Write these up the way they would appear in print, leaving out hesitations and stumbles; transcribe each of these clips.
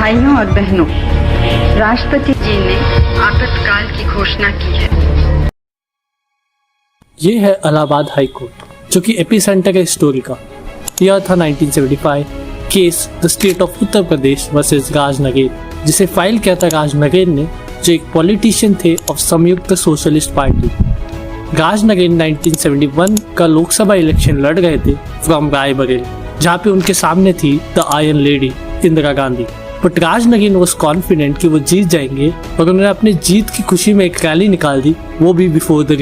भाइयों और बहनों, राष्ट्रपति जी ने आपातकाल की घोषणा की है। ये है इलाहाबाद हाई कोर्ट, जो कि एपिसेंटर है स्टोरी का। यह था 1975 case the state of Uttar Pradesh versus Raj again, जिसे फाइल किया था राज नगेन ने, जो एक पॉलिटिशियन थे ऑफ संयुक्त सोशलिस्ट पार्टी। राज नगेन 1971 का लोकसभा इलेक्शन लड़ गए थे फ्रॉम रायबरेली, जहाँ पे उनके सामने थी the iron lady Indira Gandhi. But Raj again was confident कि वो जीत जाएंगे और उन्होंने अपनी जीत की खुशी में एक रैली निकाल दी, वो भी बिफोर द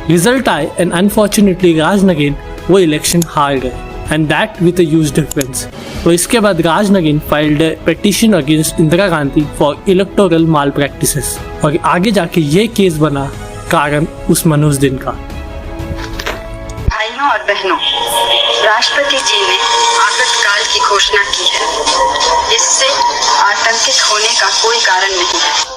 रिजल्ट आए एंड अनफॉर्चुनेटली राज नगेन वो इलेक्शन हार गए and that with a huge difference. तो इसके बाद Raj Narain filed a petition against Indira Gandhi for electoral malpractices, और आगे जाके ये केस बना कारण उस मनोज दिन का। भाइयों और बहनों, राष्ट्रपति जी ने आपातकाल की घोषणा की है। इससे आतंकित होने का कोई कारण नहीं है।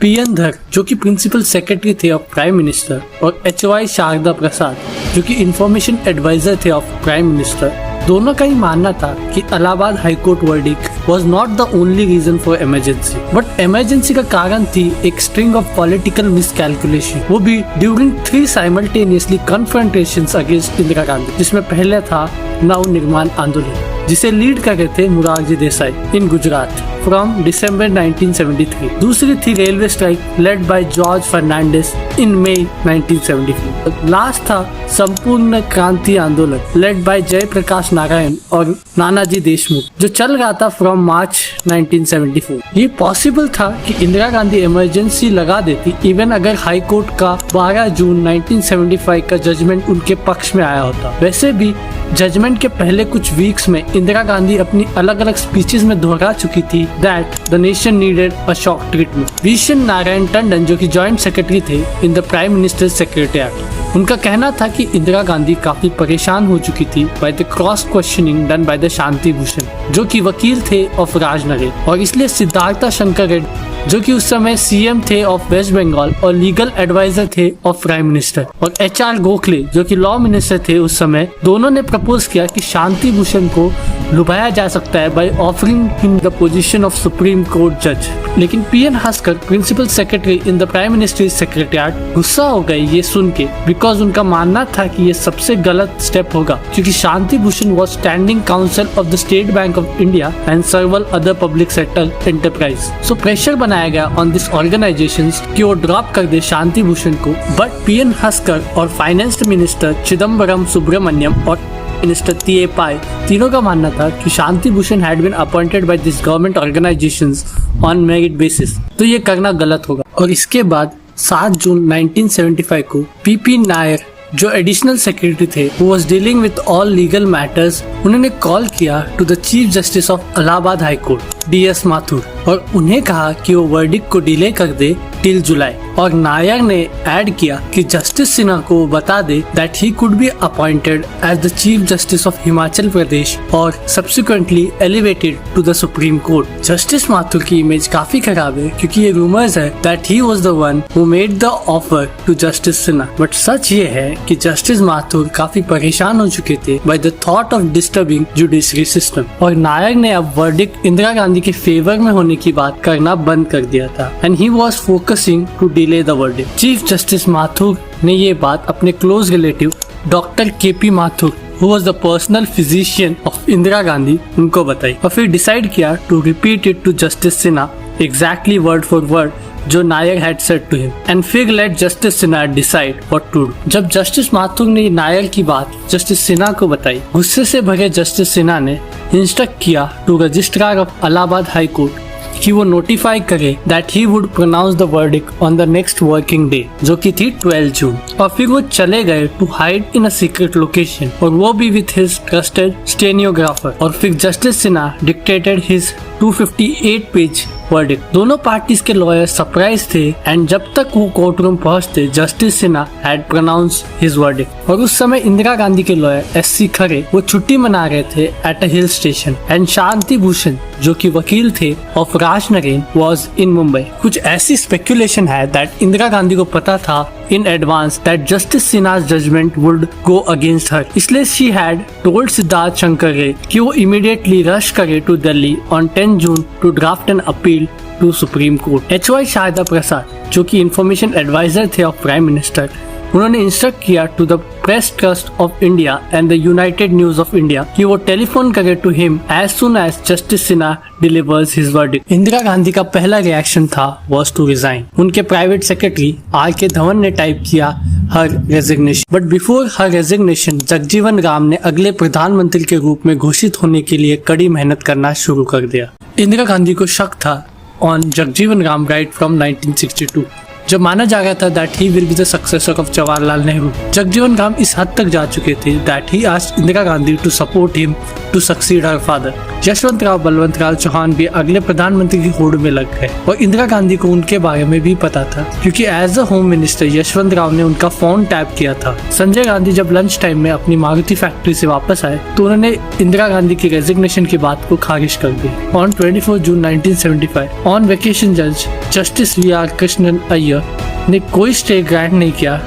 पीएन धर, जो कि प्रिंसिपल सेक्रेटरी थे ऑफ प्राइम मिनिस्टर, और एचवाई शारदा प्रसाद, जो कि इंफॉर्मेशन एडवाइजर थे ऑफ प्राइम मिनिस्टर, दोनों का ही मानना था कि Allahabad high court verdict was not the only reason for emergency, but emergency का कारण थी एक स्ट्रिंग ऑफ पॉलिटिकल मिसकैलकुलेशन, वो भी during 3 simultaneously confrontations against Indira Gandhi, जिसमें पहले था नव निर्माण आंदोलन, जिसे लीड कर रहे थे Morarji Desai in Gujarat from December 1973। दूसरी थी railway strike led by George Fernandes in May 1974। Last था संपूर्ण क्रांति आंदोलन लेड बाय जयप्रकाश नारायण और नानाजी देशमुख, जो चल रहा था फ्रॉम मार्च 1974। ये पॉसिबल था कि इंदिरा गांधी इमरजेंसी लगा देती इवन अगर हाई कोर्ट का 12 जून 1975 का जजमेंट उनके पक्ष में आया होता। वैसे भी जजमेंट के पहले कुछ वीक्स में इंदिरा गांधी अपनी अलग अलग स्पीचेस में दोहरा चुकी थी that the nation needed a shock treatment. Bishan Narayan Tandon, जो कि जॉइंट सेक्रेटरी थे in the prime minister secretariat, उनका कहना था कि इंदिरा गांधी काफी परेशान हो चुकी थी by the cross questioning done by the Shanti Bhushan, जो कि वकील थे ऑफ राज नगेन, और इसलिए सिद्धार्थ शंकर रेड्डी, जो कि उस समय सीएम थे ऑफ वेस्ट बंगाल और लीगल एडवाइजर थे ऑफ प्राइम मिनिस्टर, और एचआर गोखले, जो कि लॉ मिनिस्टर थे उस समय, दोनों ने प्रपोज किया कि शांति भूषण को लुभाया जा सकता है by offering him the position of supreme court जज। लेकिन पीएन हस्कर, principal secretary in the prime ministry secretariat, गुस्सा हो गए ये सुन के, बिकॉज उनका मानना था कि ये सबसे गलत स्टेप होगा, क्योंकि Shanti Bhushan was standing counsel of the State Bank of India and several other public sector enterprise. So pressure बनाया गया ऑन दिस ऑर्गेनाइजेशंस कि वो ड्रॉप कर दे शांति भूषण को। बट पीएन हस्कर और फाइनेंस मिनिस्टर चिदम्बरम सुब्रमण्यम और मिनिस्टर टीए पाई, तीनों का मानना था कि Shanti Bhushan had been appointed by this government organisations on merit basis, तो ये करना गलत होगा। और इसके बाद 7 जून 1975 को पीपी नायर, जो एडिशनल सेक्रेटरी थे, who was dealing with all legal matters, उन्होंने कॉल किया to the chief justice of Allahabad high court DS Mathur, और उन्हें कहा कि वो वर्डिक्ट को डिले कर दे टिल जुलाई। और नायर ने ऐड किया कि जस्टिस सिन्हा को बता दे that he could be appointed as the chief justice of Himachal Pradesh और subsequently elevated to the supreme court. Justice Mathur की इमेज काफी खराब है, क्योंकि ये रूमर्स है that he was the one who made the offer to justice Sinha. But सच ये है कि जस्टिस माथुर काफी परेशान हो चुके थे by the thought of disturbing judiciary system, और नायर ने अब वर्डिक्ट इंदिरा गांधी के फेवर में होने की बात करना बंद कर दिया था and he was focusing to delay the verdict. Chief justice Mathur ने ये बात अपने close relative doctor KP Mathur, who was the personal physician of Indira Gandhi, उनको बताई, और फिर डिसाइड किया to repeat it to justice Sinha exactly word for word जो Nair had said to him, and फिर let justice Sinha decide what to do. जब justice Mathur ने नायर की बात जस्टिस सिन्हा को बताई, गुस्से से भरे जस्टिस सिन्हा ने इंस्ट्रक्ट किया to registrar of Allahabad high court कि वो नोटिफाई करे that he would pronounce the verdict on the next working day, जो कि थी 12 जून। और फिर वो चले गए to hide in a secret location, और वो भी विथ हिज ट्रस्टेड स्टेनियोग्राफर। और फिर justice Sinha dictated his 258 page verdict. दोनों पार्टीज के लॉयर सरप्राइज थे एंड जब तक वो कोर्ट रूम पहुंचते justice Sinha had pronounce his verdict. और उस समय इंदिरा गांधी के लॉयर SC खरे वो छुट्टी मना रहे थे at a hill station, and Shanti Bhushan, जो कि वकील थे of Raj Narain, was in Mumbai. कुछ ऐसी स्पेकुलेशन है दैट इंदिरा गांधी को पता था in advance that Justice Sinha's judgment would go against her. इसलिए she had told Siddharth Shankar रे कि वो immediately rush करे to Delhi on 10 June to draft an appeal to Supreme Court. HY Sharda Prasad जो कि इंफॉर्मेशन एडवाइजर थे ऑफ प्राइम मिनिस्टर, उन्होंने instruct किया to the press trust of India and the united news of India कि वो telephone करे to him as soon as justice Sinha delivers his verdict. Indira Gandhi का पहला रिएक्शन था वाज टू रिजाइन। उनके प्राइवेट सेक्रेटरी R.K. धवन ने टाइप किया her resignation, but before her resignation Jagjivan Ram ने अगले प्रधानमंत्री के रूप में घोषित होने के लिए कड़ी मेहनत करना शुरू कर दिया। इंदिरा गांधी को शक था on Jagjivan Ram right from 1962, जब माना जा रहा था that he will be the successor of Jawaharlal Nehru. Jagjivan Ram इस हद तक जा चुके थे that he asked Indira Gandhi to support him to succeed her father. Yashwantrao Balwantrao Chavan भी अगले प्रधानमंत्री की होड़ में लग गए और इंदिरा गांधी को उनके बारे में भी पता था क्योंकि as a home minister Yashwant Rao ने उनका फोन टैप किया था। संजय गांधी जब लंच टाइम में अपनी मारुति फैक्ट्री से वापस आए तो उन्होंने इंदिरा गांधी की रेजिग्नेशन की बात को खारिज कर दी। ऑन 24 जून 1975 ऑन वेकेशन जज जस्टिस V.R. कृष्णन अय्यर ने कोई स्टे ग्रांट नहीं किया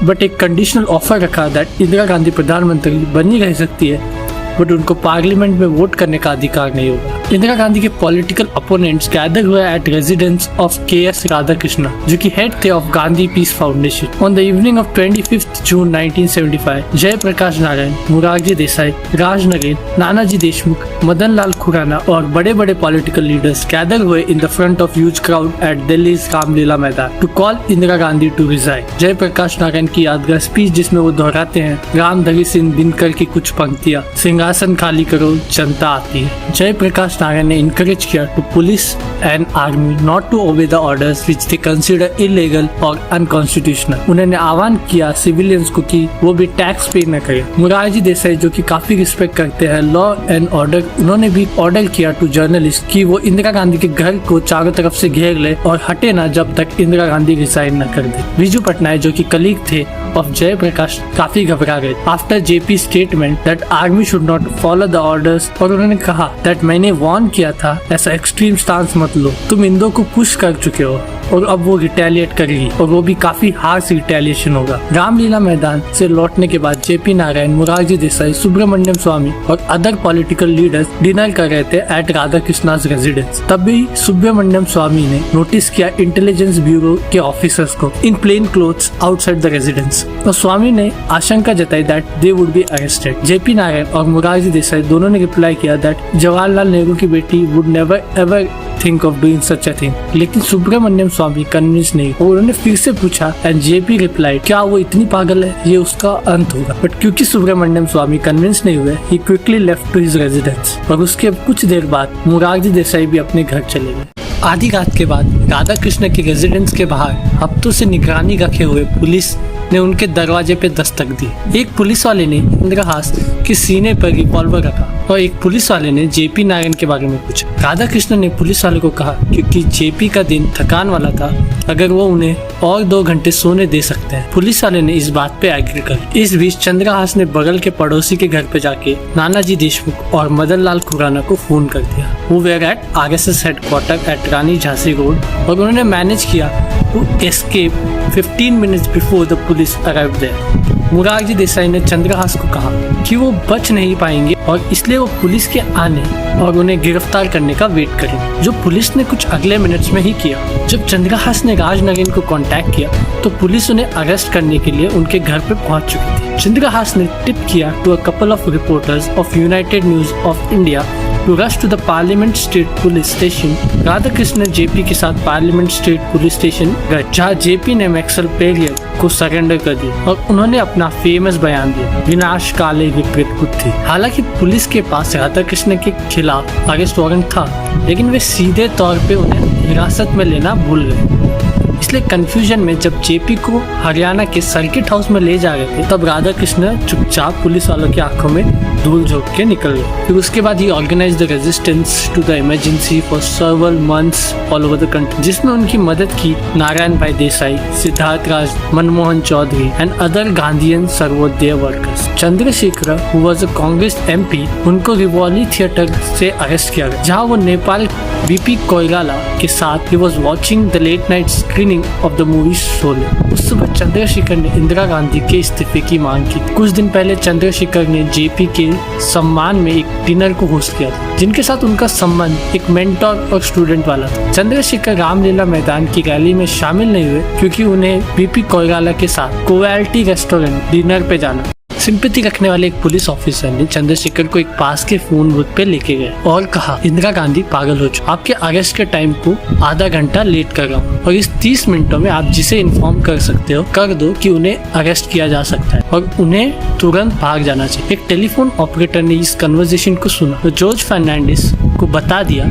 बट एक कंडीशनल ऑफर रखा दैट इंदिरा गांधी प्रधानमंत्री बनी रह सकती है बट उनको पार्लियामेंट में वोट करने का अधिकार नहीं होगा। इंदिरा गांधी के पॉलिटिकल अपोनेंट्स गैदर हुए at residence of K.S. Radhakrishna जो कि हेड थे of Gandhi peace foundation. On the evening of 25 June 1975 Jayaprakash Narayan, Morarji Desai, Raj Narain, Nanaji Deshmukh, Madan Lal Khurana और बड़े बड़े पॉलिटिकल लीडर्स गैदर हुए in the front of huge crowd at Delhi Ramlila Maidan to call Indira Gandhi to resign. Jayaprakash Narayan की यादगार स्पीच जिसमें वो दोहराते हैं रामधारी सिंह दिनकर की कुछ पंक्तियां, सिंहासन खाली करो जनता आती है। जयप्रकाश नारायण ने इनकरेज किया to police and army not to obey the orders which they consider illegal और अनकॉन्स्टिट्यूशनल। उन्होंने आह्वान किया सिविलियंस को कि वो भी टैक्स पे न करें। मोरारजी देसाई जो कि काफी रिस्पेक्ट करते हैं लॉ एंड ऑर्डर, उन्होंने भी ऑर्डर किया टू जर्नलिस्ट कि वो इंदिरा गांधी के घर को चारों तरफ से घेर ले और हटे ना जब तक इंदिरा गांधी रिजाइन न कर दे। विजू पटनायक जो कि कलीग थे ऑफ जयप्रकाश काफी घबरा गए after JP statement that army should not follow the orders और उन्होंने कहा दैट मैंने वार्न किया था ऐसा एक्सट्रीम स्टांस मत लो, तुम इंदो को पुश कर चुके हो और अब वो रिटेलिएट करेगी और वो भी काफी हार्श रिटेलिएशन होगा। रामलीला मैदान से लौटने के बाद JP नारायण, मोरारजी देसाई, सुब्रमण्यम स्वामी और अदर पॉलिटिकल लीडर्स डिनर कर रहे थे एट राधाकृष्णा's रेजिडेंस। तभी सुब्रमण्यम स्वामी ने नोटिस किया इंटेलिजेंस ब्यूरो के ऑफिसर्स को in plain clothes outside the residence और स्वामी ने आशंका जताई that they would be arrested. JP Narayan और मोरारजी देसाई दोनों ने रिप्लाई किया दैट जवाहरलाल नेहरू की बेटी would never ever think of doing such a thing, लेकिन सुब्रमण्यम स्वामी कन्विंस नहीं और उन्होंने फिर से पूछा एंड JP रिप्लाई क्या वो इतनी पागल है, ये उसका अंत होगा। बट क्योंकि सुब्रमण्यम स्वामी कन्विंस नहीं हुए he quickly left to his residence और उसके कुछ देर बाद मोरारजी देसाई भी अपने घर चले गए। आधी रात के बाद राधाकृष्ण के रेजिडेंस के बाहर हफ्तों से निगरानी रखे हुए पुलिस ने उनके दरवाजे पे दस्तक दी। एक पुलिस वाले ने इंदिराहास के सीने पर रिवॉल्वर रखा और एक पुलिस वाले ने JP नारायण के बारे में पूछा। राधाकृष्ण ने पुलिस वाले को कहा क्योंकि JP का दिन थकान वाला था अगर वो उन्हें और 2 घंटे सोने दे सकते हैं। पुलिस वाले ने इस बात पे एग्री कर। इस बीच चंद्रहास ने बगल के पड़ोसी के घर पे जाके नानाजी देशमुख और मदन लाल खुराना को फोन कर दिया। वो were at RSS headquarter at Rani Jhansi road और उन्होंने मैनेज किया to escape 15 minutes before the police arrived there. Morarji Desai ने चंद्रहास को कहा कि वो बच नहीं पाएंगे और इसलिए वो पुलिस के आने और उन्हें गिरफ्तार करने का वेट करें, जो पुलिस ने कुछ अगले मिनट्स में ही किया। जब चंद्रहास ने राज नरेन को कांटेक्ट किया तो पुलिस उन्हें अरेस्ट करने के लिए उनके घर पे पहुंच चुकी थी। चंद्रहास ने टिप किया to a couple of reporters of United news of India to rush to the parliament state police station. Radhakrishna JP के साथ पार्लियामेंट स्टेट पुलिस स्टेशन गए जहाँ JP ने मैक्सवेल पेरियर को सरेंडर कर दिया और उन्होंने अपना फेमस बयान दिया विनाश काले विपरीत बुद्धि। हालांकि पुलिस के पास राधाकृष्ण के खिलाफ अरेस्ट वारंट था लेकिन वे सीधे तौर पे उन्हें हिरासत में लेना भूल गए। इसलिए कंफ्यूजन में जब JP को हरियाणा के सर्किट हाउस में ले जा रहे थे तब राधाकृष्ण चुपचाप पुलिस वालों की आंखों में धूल झोंक के निकल गए। फिर उसके बाद ही organise the resistance to the emergency for several months all over the country, जिसमें उनकी मदद की Narayan Bhai Desai, Siddharth Raj, Manmohan Chaudhary and other Gandhian Sarvodaya workers. Chandrashekhar who was a Congress MP, उनको रिवॉली थिएटर से अरेस्ट किया गया जहाँ वो नेपाल BP कोइराला के के साथ ही was watching the late night screening of the movie Sholay. उस सुबह चंद्रशेखर ने इंदिरा गांधी के इस्तीफे की मांग की। कुछ दिन पहले चंद्रशेखर ने जेपी के सम्मान में एक डिनर को होस्ट किया था, जिनके साथ उनका संबंध एक मेंटोर और स्टूडेंट वाला था। चंद्रशेखर रामलीला मैदान की रैली में शामिल नहीं हुए क्योंकि उन्हें बीपी कोइराला के साथ कोवैल्टी रेस्टोरेंट डिनर पे जाना। सिंपैथी रखने वाले एक पुलिस ऑफिसर ने चंद्रशेखर को एक पास के फोन बूथ पे लेके गए और कहा, इंदिरा गांधी पागल हो चुकी, आपके अरेस्ट के टाइम को आधा घंटा लेट कर रहा हूँ और इस 30 मिनटों में आप जिसे इन्फॉर्म कर सकते हो कर दो कि उन्हें अरेस्ट किया जा सकता है और उन्हें तुरंत भाग जाना चाहिए। एक टेलीफोन ऑपरेटर ने इस कन्वर्सेशन को सुना तो जॉर्ज फर्नांडिस को बता दिया,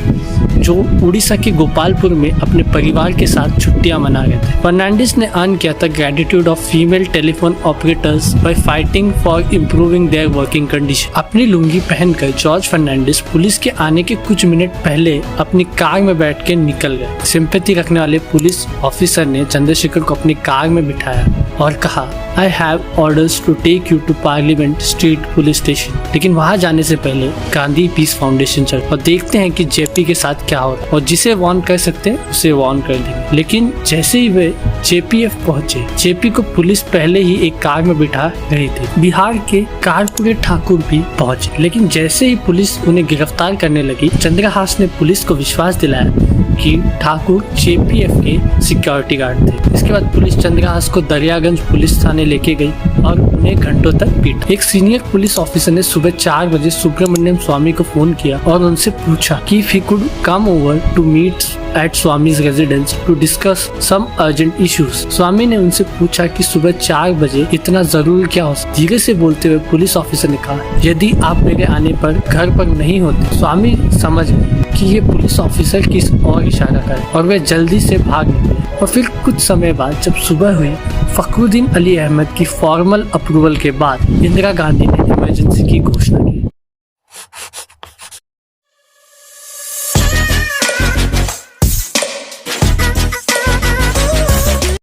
जो उड़ीसा के गोपालपुर में अपने परिवार के साथ छुट्टियां मना रहे थे। फर्नांडिस ने अर्न किया था gratitude of female telephone operators bye fighting for improving there working condition. अपनी लुंगी पहनकर जॉर्ज फर्नांडिस पुलिस के आने के कुछ मिनट पहले अपनी कार में बैठ के निकल गए। सिंपैथी रखने वाले पुलिस ऑफिसर ने चंद्रशेखर को अपनी कार में बिठाया और कहा, I have orders to take you to Parliament Street police station. लेकिन वहां जाने से पहले गांधी पीस फाउंडेशन चल और देखते हैं कि जेपी के साथ क्या हो रहा है और जिसे वार्न कर सकते हैं उसे वार्न कर देंगे। लेकिन जैसे ही वे जेपीएफ पहुंचे, जेपी को पुलिस पहले ही एक कार में बिठा रही थी। बिहार के कार्पोरेट ठाकुर भी पहुंचे, लेकिन जैसे ही पुलिस उन्हें गिरफ्तार करने लगी, चंद्रहास ने पुलिस को विश्वास दिलाया कि ठाकुर जेपीएफ के सिक्योरिटी गार्ड थे। इसके बाद पुलिस चंद्रहास को दरियागंज पुलिस थाने लेके गई और उन्हें घंटों तक पीटा। एक सीनियर पुलिस ऑफिसर ने सुबह 4 बजे सुब्रमण्यम स्वामी को फोन किया और उनसे पूछा कि if he could come over to meet at स्वामी's residence to discuss some urgent issues। स्वामी ने उनसे पूछा कि सुबह 4 बजे इतना जरूर क्या हो सकता। धीरे से बोलते हुए पुलिस ऑफिसर ने कहा, यदि आप मेरे आने पर घर पर नहीं होते। स्वामी समझ गए कि ये पुलिस ऑफिसर किस और इशारा करे और वे जल्दी से भाग निकले। और फिर कुछ समय बाद जब सुबह हुई, फखरुद्दीन अली अहमद की फॉर्मल अप्रूवल के बाद इंदिरा गांधी ने इमरजेंसी की घोषणा